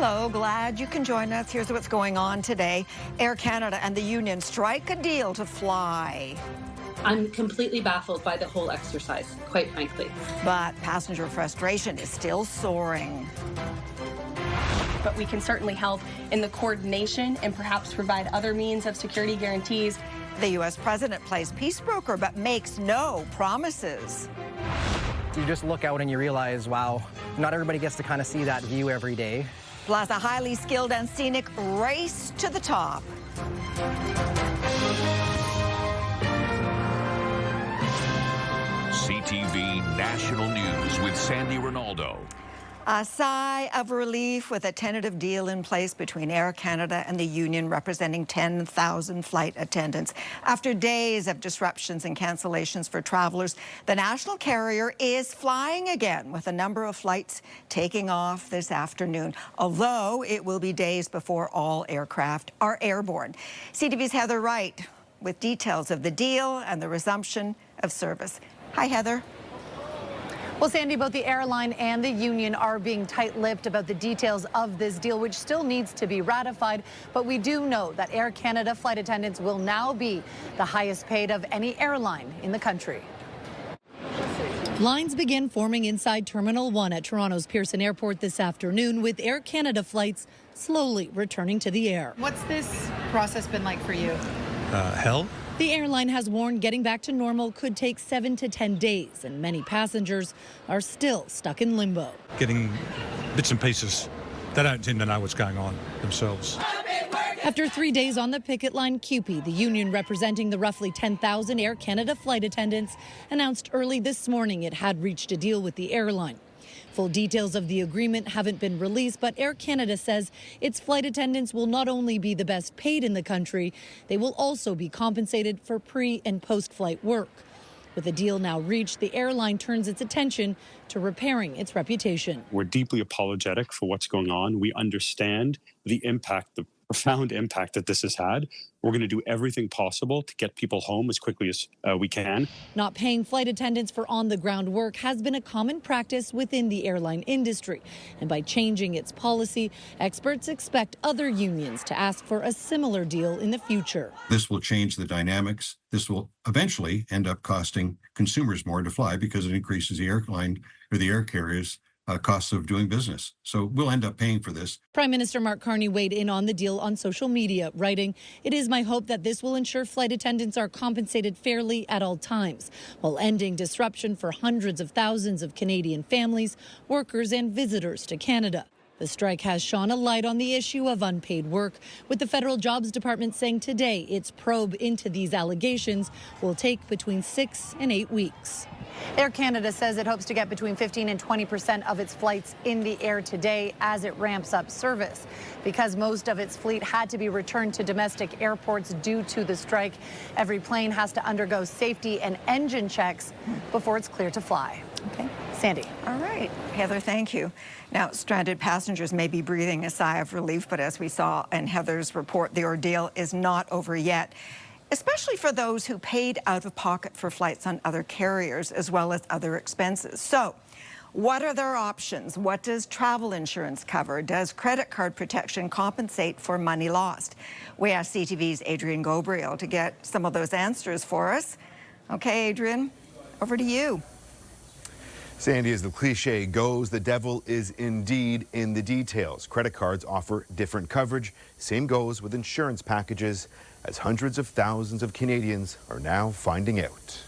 Hello, glad you can join us. Here's what's going on today. Air Canada and the union strike a deal to fly. I'm completely baffled by the whole exercise, quite frankly. But passenger frustration is still soaring. But we can certainly help in the coordination and perhaps provide other means of security guarantees. The U.S. president plays peace broker but makes no promises. You just look out and you realize, wow, not everybody gets to kind of see that view every day. Plus a highly skilled and scenic race to the top. CTV National News with Sandy Ronaldo. A sigh of relief with a tentative deal in place between Air Canada and the union representing 10,000 flight attendants. After days of disruptions and cancellations for travelers, the national carrier is flying again with a number of flights taking off this afternoon, although it will be days before all aircraft are airborne. CTV's Heather Wright with details of the deal and the resumption of service. Hi, Heather. Well, Sandy, both the airline and the union are being tight-lipped about the details of this deal, which still needs to be ratified. But we do know that Air Canada flight attendants will now be the highest paid of any airline in the country. Lines begin forming inside Terminal 1 at Toronto's Pearson Airport this afternoon, with Air Canada flights slowly returning to the air. What's this process been like for you? Hell. The airline has warned getting back to normal could take 7 to 10 days, and many passengers are still stuck in limbo. Getting bits and pieces. They don't seem to know what's going on themselves. After 3 days on the picket line, CUPE, the union representing the roughly 10,000 Air Canada flight attendants, announced early this morning it had reached a deal with the airline. Full details of the agreement haven't been released, but Air Canada says its flight attendants will not only be the best paid in the country, they will also be compensated for pre- and post-flight work. With the deal now reached, the airline turns its attention to repairing its reputation. We're deeply apologetic for what's going on. We understand the impact, the profound impact that this has had. We're going to do everything possible to get people home as quickly as we can. Not paying flight attendants for on-the-ground work has been a common practice within the airline industry. And by changing its policy, experts expect other unions to ask for a similar deal in the future. This will change the dynamics. This will eventually end up costing consumers more to fly because it increases the airline or the air carriers' costs of doing business. So we'll end up paying for this. Prime Minister Mark Carney weighed in on the deal on social media, writing, "It is my hope that this will ensure flight attendants are compensated fairly at all times, while ending disruption for hundreds of thousands of Canadian families, workers and visitors to Canada." The strike has shone a light on the issue of unpaid work, with the Federal Jobs Department saying today its probe into these allegations will take between 6 and 8 weeks. Air Canada says it hopes to get between 15% and 20% of its flights in the air today as it ramps up service. Because most of its fleet had to be returned to domestic airports due to the strike, every plane has to undergo safety and engine checks before it's clear to fly. Okay, Sandy. All right, Heather, thank you. Now, stranded passengers may be breathing a sigh of relief, but as we saw in Heather's report, the ordeal is not over yet, especially for those who paid out of pocket for flights on other carriers as well as other expenses. So, what are their options? What does travel insurance cover? Does credit card protection compensate for money lost? We asked CTV's Adrian Gabriel to get some of those answers for us. Okay, Adrian, over to you. Sandy, as the cliche goes, the devil is indeed in the details. Credit cards offer different coverage. Same goes with insurance packages, as hundreds of thousands of Canadians are now finding out.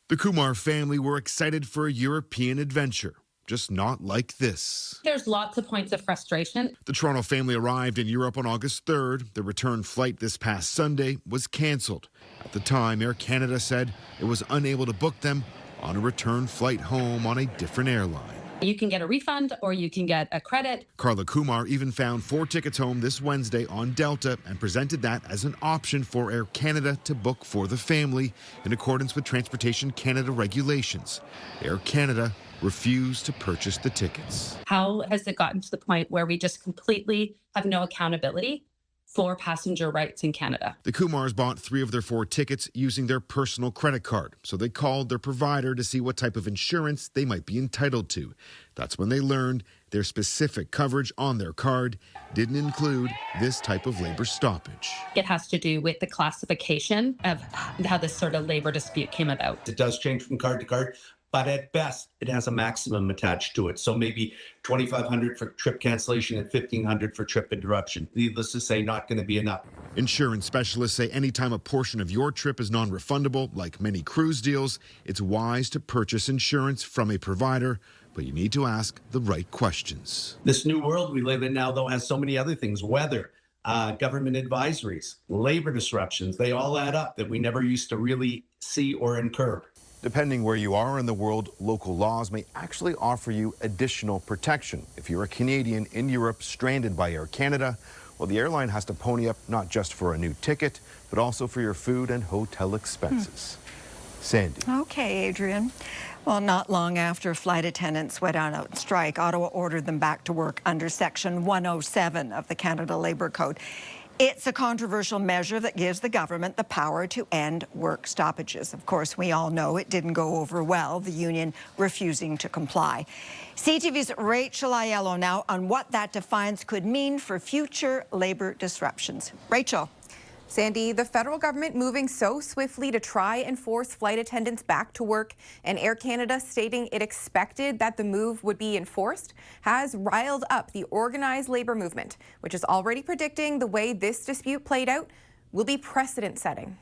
The Kumar family were excited for a European adventure, just not like this. There's lots of points of frustration. The Toronto family arrived in Europe on August 3rd. The return flight this past Sunday was cancelled. At the time, Air Canada said it was unable to book them on a return flight home on a different airline. You can get a refund or you can get a credit. Carla Kumar even found 4 tickets home this Wednesday on Delta and presented that as an option for Air Canada to book for the family in accordance with Transportation Canada regulations. Air Canada refused to purchase the tickets. How has it gotten to the point where we just completely have no accountability for passenger rights in Canada. The Kumars bought 3 of their 4 tickets using their personal credit card, so they called their provider to see what type of insurance they might be entitled to. That's when they learned their specific coverage on their card didn't include this type of labor stoppage. It has to do with the classification of how this sort of labor dispute came about. It does change from card to card, but at best, it has a maximum attached to it. So maybe $2,500 for trip cancellation and $1,500 for trip interruption. Needless to say, not going to be enough. Insurance specialists say anytime a portion of your trip is non-refundable, like many cruise deals, it's wise to purchase insurance from a provider, but you need to ask the right questions. This new world we live in now, though, has so many other things: weather, government advisories, labor disruptions. They all add up that we never used to really see or incur. Depending where you are in the world, local laws may actually offer you additional protection. If you're a Canadian in Europe stranded by Air Canada, well, the airline has to pony up not just for a new ticket, but also for your food and hotel expenses. Sandy. Okay, Adrian. Well, not long after flight attendants went on strike, Ottawa ordered them back to work under Section 107 of the Canada Labour Code. It's a controversial measure that gives the government the power to end work stoppages. Of course, we all know it didn't go over well, the union refusing to comply. CTV's Rachel Aiello now on what that defiance could mean for future labour disruptions. Rachel. Sandy, the federal government moving so swiftly to try and force flight attendants back to work, and Air Canada stating it expected that the move would be enforced, has riled up the organized labor movement, which is already predicting the way this dispute played out will be precedent-setting.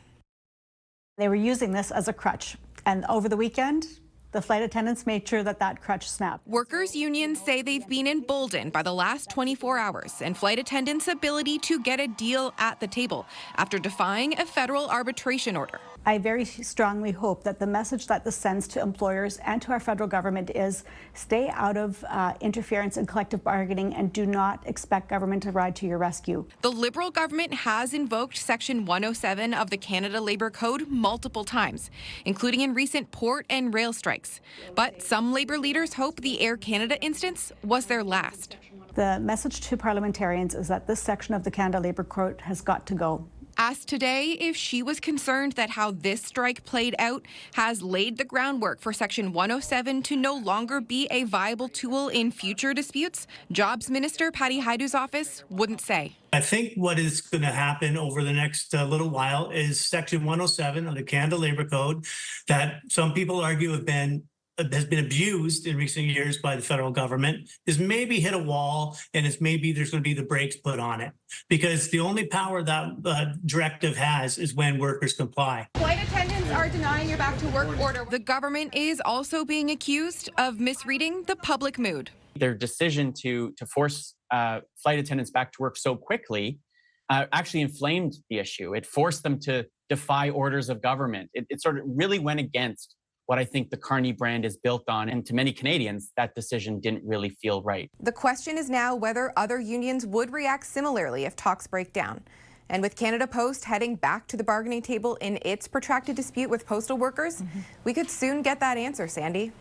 They were using this as a crutch, and over the weekend, the flight attendants made sure that that crutch snapped. Workers' unions say they've been emboldened by the last 24 hours and flight attendants' ability to get a deal at the table after defying a federal arbitration order. I very strongly hope that the message that this sends to employers and to our federal government is stay out of interference in collective bargaining and do not expect government to ride to your rescue. The Liberal government has invoked Section 107 of the Canada Labour Code multiple times, including in recent port and rail strikes. But some Labour leaders hope the Air Canada instance was their last. The message to parliamentarians is that this section of the Canada Labour Code has got to go. Asked today if she was concerned that how this strike played out has laid the groundwork for Section 107 to no longer be a viable tool in future disputes, Jobs Minister Patty Hajdu's office wouldn't say. I think what is going to happen over the next little while is Section 107 of the Canada Labour Code that some people argue has been abused in recent years by the federal government, is maybe hit a wall, and it's maybe there's going to be the brakes put on it. Because the only power that directive has is when workers comply. Flight attendants are denying your back to work order. The government is also being accused of misreading the public mood. Their decision to force flight attendants back to work so quickly actually inflamed the issue. It forced them to defy orders of government. It sort of really went against what I think the Carney brand is built on. And to many Canadians, that decision didn't really feel right. The question is now whether other unions would react similarly if talks break down. And with Canada Post heading back to the bargaining table in its protracted dispute with postal workers, we could soon get that answer, Sandy.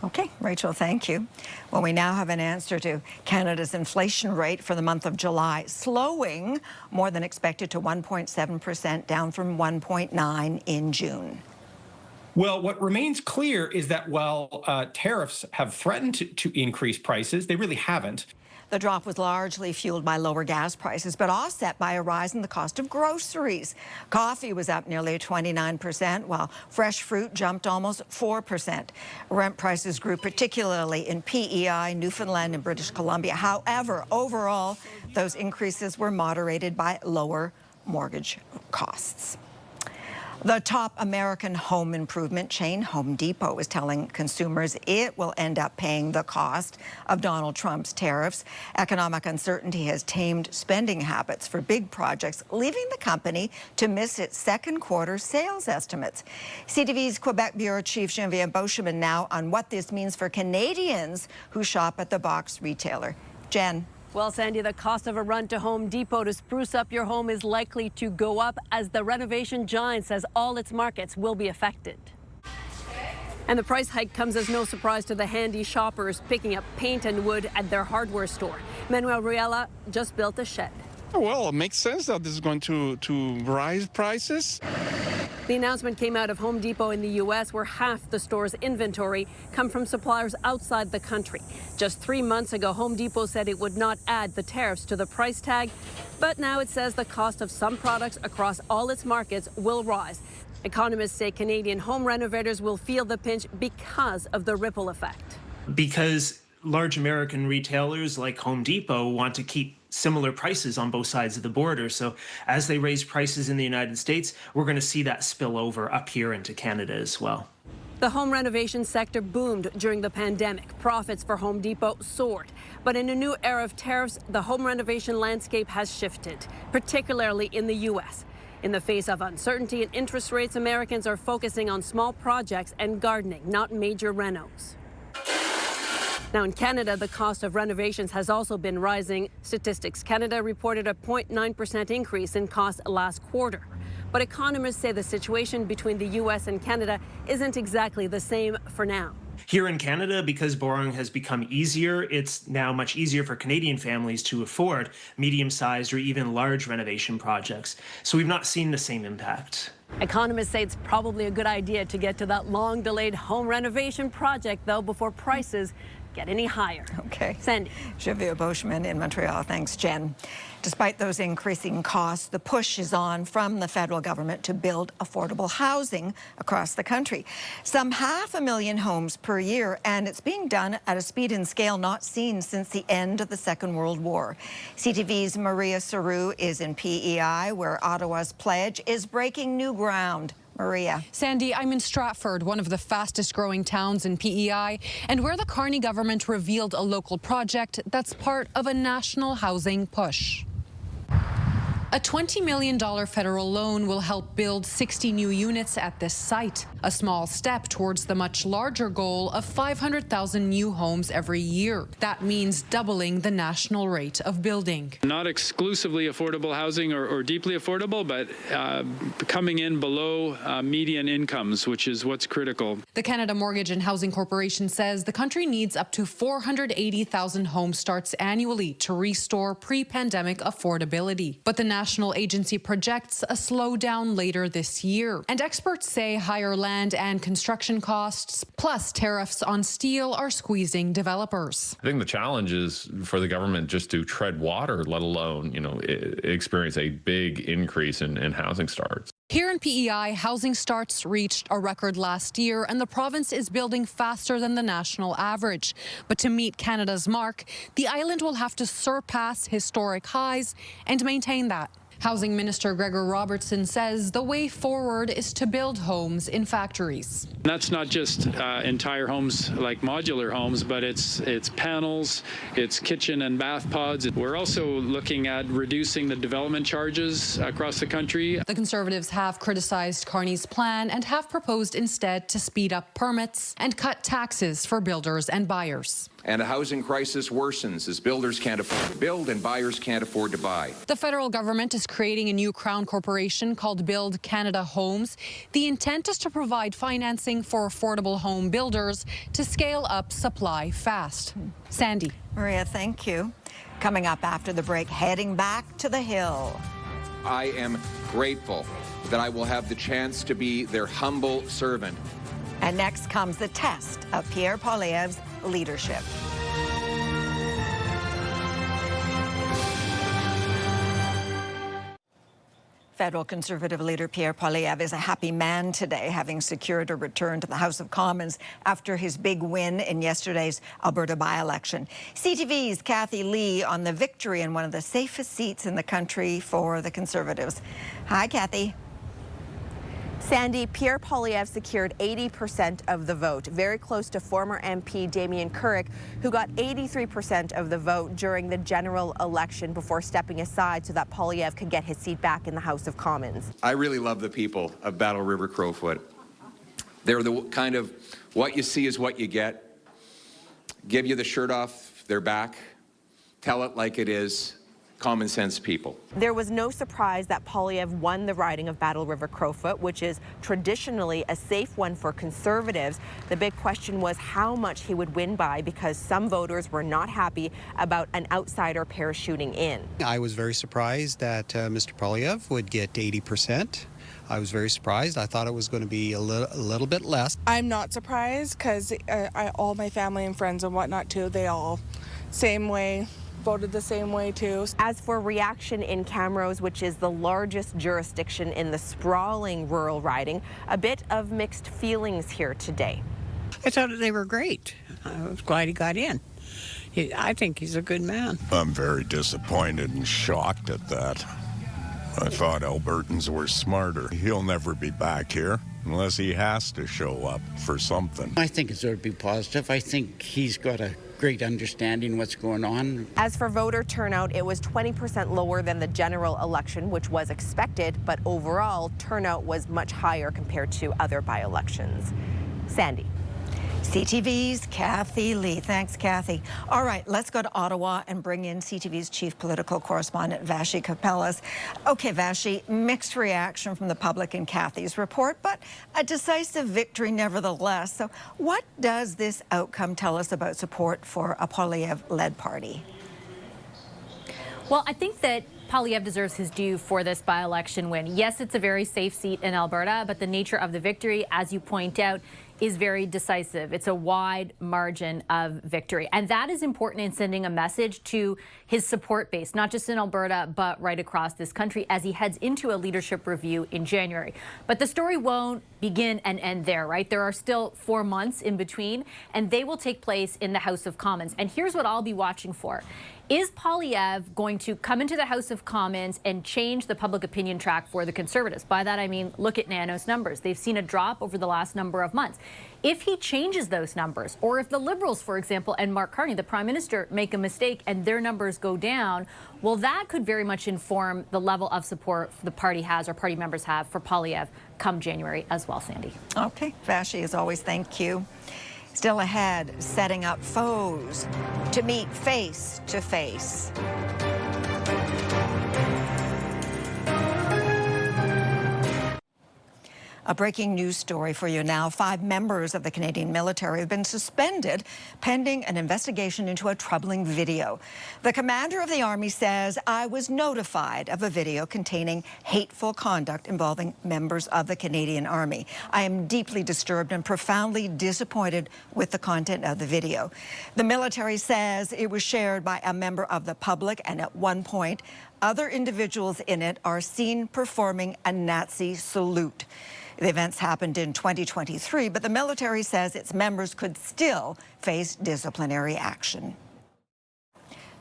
Okay, Rachel, thank you. Well, we now have an answer to Canada's inflation rate for the month of July, slowing more than expected to 1.7%, down from 1.9% in June. Well, what remains clear is that while tariffs have threatened to increase prices, they really haven't. The drop was largely fueled by lower gas prices, but offset by a rise in the cost of groceries. Coffee was up nearly 29%, while fresh fruit jumped almost 4%. Rent prices grew particularly in PEI, Newfoundland, and British Columbia. However, overall, those increases were moderated by lower mortgage costs. The top American home improvement chain, Home Depot, is telling consumers it will end up paying the cost of Donald Trump's tariffs. Economic uncertainty has tamed spending habits for big projects, leaving the company to miss its second quarter sales estimates. CTV's Quebec Bureau Chief Geneviève Beauchemin now on what this means for Canadians who shop at the box retailer. Jen. Well, Sandy, the cost of a run to Home Depot to spruce up your home is likely to go up as the renovation giant says all its markets will be affected. And the price hike comes as no surprise to the handy shoppers picking up paint and wood at their hardware store. Manuel Riella just built a shed. Well, it makes sense that this is going to rise prices. The announcement came out of Home Depot in the U.S., where half the store's inventory come from suppliers outside the country. Just 3 months ago, Home Depot said it would not add the tariffs to the price tag, but now it says the cost of some products across all its markets will rise. Economists say Canadian home renovators will feel the pinch because of the ripple effect. Because large American retailers like Home Depot want to keep similar prices on both sides of the border. So as they raise prices in the United States, we're going to see that spill over up here into Canada as well. The home renovation sector boomed during the pandemic. Profits for Home Depot soared. But in a new era of tariffs, the home renovation landscape has shifted, particularly in the U.S. In the face of uncertainty and interest rates, Americans are focusing on small projects and gardening, not major renos. Now in Canada, the cost of renovations has also been rising. Statistics Canada reported a 0.9% increase in costs last quarter. But economists say the situation between the U.S. and Canada isn't exactly the same for now. Here in Canada, because borrowing has become easier, it's now much easier for Canadian families to afford medium-sized or even large renovation projects. So we've not seen the same impact. Economists say it's probably a good idea to get to that long-delayed home renovation project, though, before prices get any higher. Okay. Sandy. Javier Boschman in Montreal. Thanks, Jen. Despite those increasing costs, the push is on from the federal government to build affordable housing across the country. Some 500,000 homes per year, and it's being done at a speed and scale not seen since the end of the Second World War. CTV's Maria Saru is in PEI, where Ottawa's pledge is breaking new ground. Maria. Sandy, I'm in Stratford, one of the fastest growing towns in PEI, and where the Carney government revealed a local project that's part of a national housing push. A $20 million federal loan will help build 60 new units at this site, a small step towards the much larger goal of 500,000 new homes every year. That means doubling the national rate of building. Not exclusively affordable housing or deeply affordable, but coming in below median incomes, which is what's critical. The Canada Mortgage and Housing Corporation says the country needs up to 480,000 home starts annually to restore pre-pandemic affordability. But the national agency projects a slowdown later this year. And experts say higher land and construction costs, plus tariffs on steel, are squeezing developers. I think the challenge is for the government just to tread water, let alone, experience a big increase in housing starts. Here in PEI, housing starts reached a record last year, and the province is building faster than the national average. But to meet Canada's mark, the island will have to surpass historic highs and maintain that. Housing Minister Gregor Robertson says the way forward is to build homes in factories. That's not just entire homes like modular homes, but it's panels, it's kitchen and bath pods. We're also looking at reducing the development charges across the country. The Conservatives have criticized Carney's plan and have proposed instead to speed up permits and cut taxes for builders and buyers. And a housing crisis worsens as builders can't afford to build and buyers can't afford to buy. The federal government is creating a new Crown corporation called Build Canada Homes. The intent is to provide financing for affordable home builders to scale up supply fast. Sandy. Maria, thank you. Coming up after the break, heading back to the Hill. I am grateful that I will have the chance to be their humble servant. And next comes the test of Pierre Poilievre's leadership. Federal Conservative leader Pierre Poilievre is a happy man today, having secured a return to the House of Commons after his big win in yesterday's Alberta by-election. CTV's Kathy Lee on the victory in one of the safest seats in the country for the Conservatives. Hi, Kathy. Sandy, Pierre Poilievre secured 80% of the vote, very close to former MP Damien Couric, who got 83% of the vote during the general election before stepping aside so that Poilievre could get his seat back in the House of Commons. I really love the people of Battle River Crowfoot. They're the kind of what you see is what you get. Give you the shirt off their back, tell it like it is, common sense people. There was no surprise that Poilievre won the riding of Battle River Crowfoot, which is traditionally a safe one for Conservatives. The big question was how much he would win by, because some voters were not happy about an outsider parachuting in. I was very surprised that Mr. Poilievre would get 80%. I was very surprised. I thought it was going to be a little bit less. I'm not surprised because all my family and friends and whatnot too, they all same way. Voted the same way too. As for reaction in Camrose, which is the largest jurisdiction in the sprawling rural riding, a bit of mixed feelings here today. I thought they were great. I was glad he got in. I think he's a good man. I'm very disappointed and shocked at that. I thought Albertans were smarter. He'll never be back here unless he has to show up for something. I think it's going to be positive. I think he's got a great understanding what's going on. As for voter turnout, it was 20% lower than the general election, which was expected, but overall turnout was much higher compared to other by-elections. Sandy. CTV's Kathy Lee. Thanks, Kathy. All right, let's go to Ottawa and bring in CTV's chief political correspondent, Vashi Kapelas. Okay, Vashi, mixed reaction from the public in Kathy's report, but a decisive victory nevertheless. So what does this outcome tell us about support for a Poilievre-led party? Well, I think that Poilievre deserves his due for this by-election win. Yes, it's a very safe seat in Alberta, but the nature of the victory, as you point out, is very decisive. It's a wide margin of victory. And that is important in sending a message to his support base, not just in Alberta, but right across this country as he heads into a leadership review in January. But the story won't begin and end there, right? There are still 4 months in between, and they will take place in the House of Commons. And here's what I'll be watching for. Is Poilievre going to come into the House of Commons and change the public opinion track for the Conservatives? By that, I mean, look at Nano's numbers. They've seen a drop over the last number of months. If he changes those numbers, or if the Liberals, for example, and Mark Carney, the Prime Minister, make a mistake and their numbers go down, well, that could very much inform the level of support the party has, or party members have, for Poilievre come January as well, Sandy. Okay, Vashi, as always, thank you. Still ahead, setting up foes to meet face to face. A breaking news story for you now. 5 members of the Canadian military have been suspended pending an investigation into a troubling video. The commander of the Army says, I was notified of a video containing hateful conduct involving members of the Canadian Army. I am deeply disturbed and profoundly disappointed with the content of the video. The military says it was shared by a member of the public, and at one point, other individuals in it are seen performing a Nazi salute. The events happened in 2023, but the military says its members could still face disciplinary action.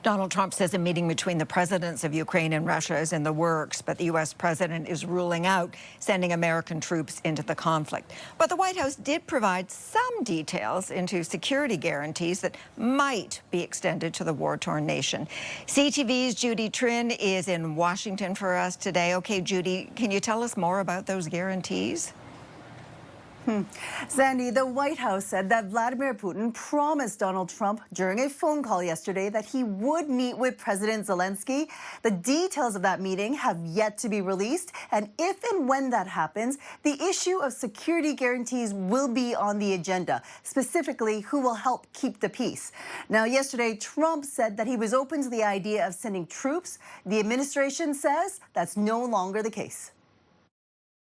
Donald Trump says a meeting between the presidents of Ukraine and Russia is in the works, but the U.S. president is ruling out sending American troops into the conflict. But the White House did provide some details into security guarantees that might be extended to the war-torn nation. CTV's Judy Trin is in Washington for us today. Okay, Judy, can you tell us more about those guarantees? Sandy, the White House said that Vladimir Putin promised Donald Trump during a phone call yesterday that he would meet with President Zelensky. The details of that meeting have yet to be released, and if and when that happens, the issue of security guarantees will be on the agenda, specifically who will help keep the peace. Now, yesterday, Trump said that he was open to the idea of sending troops. The administration says that's no longer the case.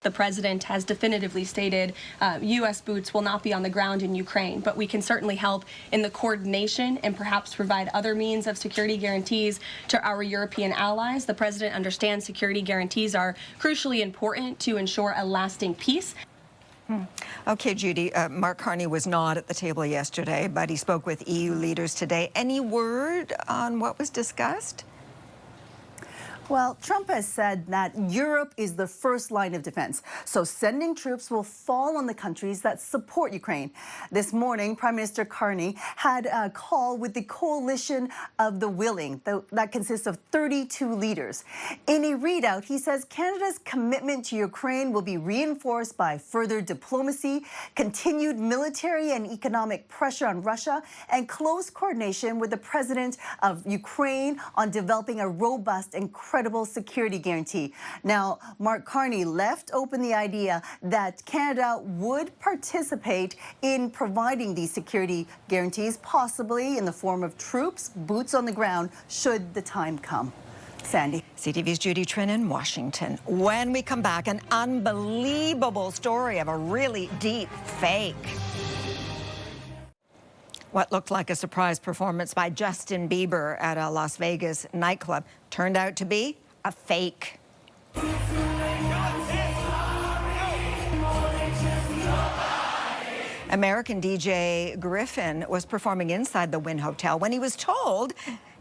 The president has definitively stated U.S. boots will not be on the ground in Ukraine, but we can certainly help in the coordination and perhaps provide other means of security guarantees to our European allies. The president understands security guarantees are crucially important to ensure a lasting peace. Okay, Judy, Mark Carney was not at the table yesterday, but he spoke with EU leaders today. Any word on what was discussed? Well, Trump has said that Europe is the first line of defense, so sending troops will fall on the countries that support Ukraine. This morning, Prime Minister Carney had a call with the coalition of the willing that consists of 32 leaders. In a readout, he says Canada's commitment to Ukraine will be reinforced by further diplomacy, continued military and economic pressure on Russia, and close coordination with the president of Ukraine on developing a robust and credible security guarantee. Now, Mark Carney left open the idea that Canada would participate in providing these security guarantees, possibly in the form of troops, boots on the ground, should the time come. Sandy. CTV's Judy Trin in Washington. When we come back, an unbelievable story of a really deep fake. What looked like a surprise performance by Justin Bieber at a Las Vegas nightclub turned out to be a fake. American DJ Griffin was performing inside the Wynn Hotel when he was told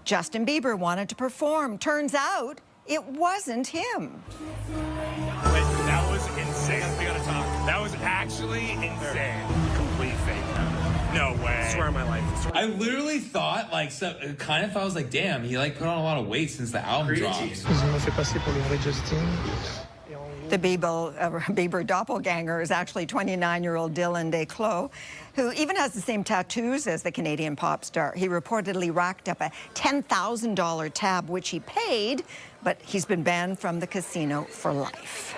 Justin Bieber wanted to perform. Turns out it wasn't him. That was insane. We gotta talk. That was actually insane. Complete fake. No way. I swear on my life. I literally thought, like, so, kind of thought, I was like, damn, he, like, put on a lot of weight since the album dropped. The Bieber doppelganger is actually 29-year-old Dylan Desclos, who even has the same tattoos as the Canadian pop star. He reportedly racked up a $10,000 tab, which he paid, but he's been banned from the casino for life.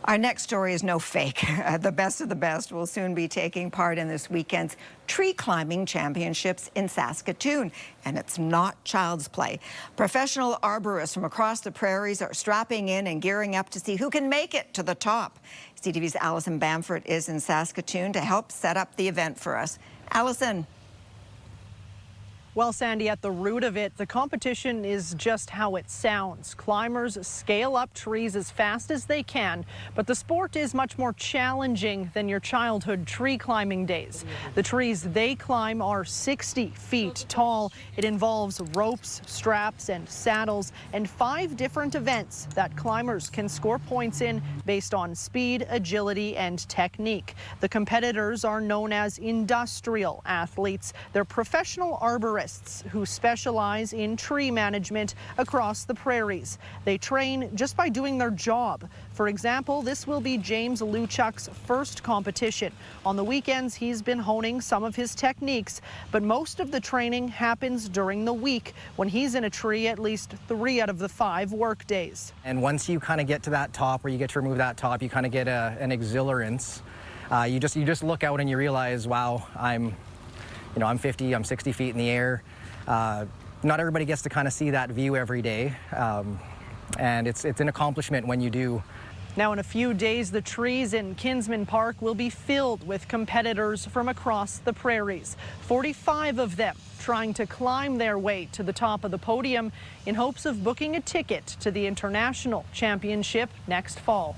Our next story is no fake. The best of the best will soon be taking part in this weekend's tree climbing championships in Saskatoon, and it's not child's play. Professional arborists from across the prairies are strapping in and gearing up to see who can make it to the top. CTV's Alison Bamford is in Saskatoon to help set up the event for us. Alison. Well, Sandy, at the root of it, the competition is just how it sounds. Climbers scale up trees as fast as they can, but the sport is much more challenging than your childhood tree climbing days. The trees they climb are 60 feet tall. It involves ropes, straps, and saddles, and 5 different events that climbers can score points in based on speed, agility, and technique. The competitors are known as industrial athletes. They're professional arborists who specialize in tree management across the prairies. They train just by doing their job. For example, this will be James Luchuk's first competition. On the weekends, he's been honing some of his techniques, but most of the training happens during the week when he's in a tree at least 3 out of the 5 work days. And once you kind of get to that top, where you get to remove that top, you kind of get an exhilarance. You just look out and you realize, wow, I'm 50, I'm 60 feet in the air. Not everybody gets to kind of see that view every day, and it's an accomplishment when you do. Now, in a few days, the trees in Kinsman Park will be filled with competitors from across the prairies. 45 of them trying to climb their way to the top of the podium in hopes of booking a ticket to the International Championship next fall.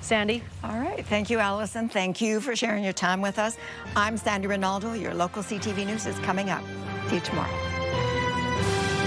Sandy? All right. Thank you, Allison. Thank you for sharing your time with us. I'm Sandy Ronaldo. Your local CTV News is coming up. See you tomorrow.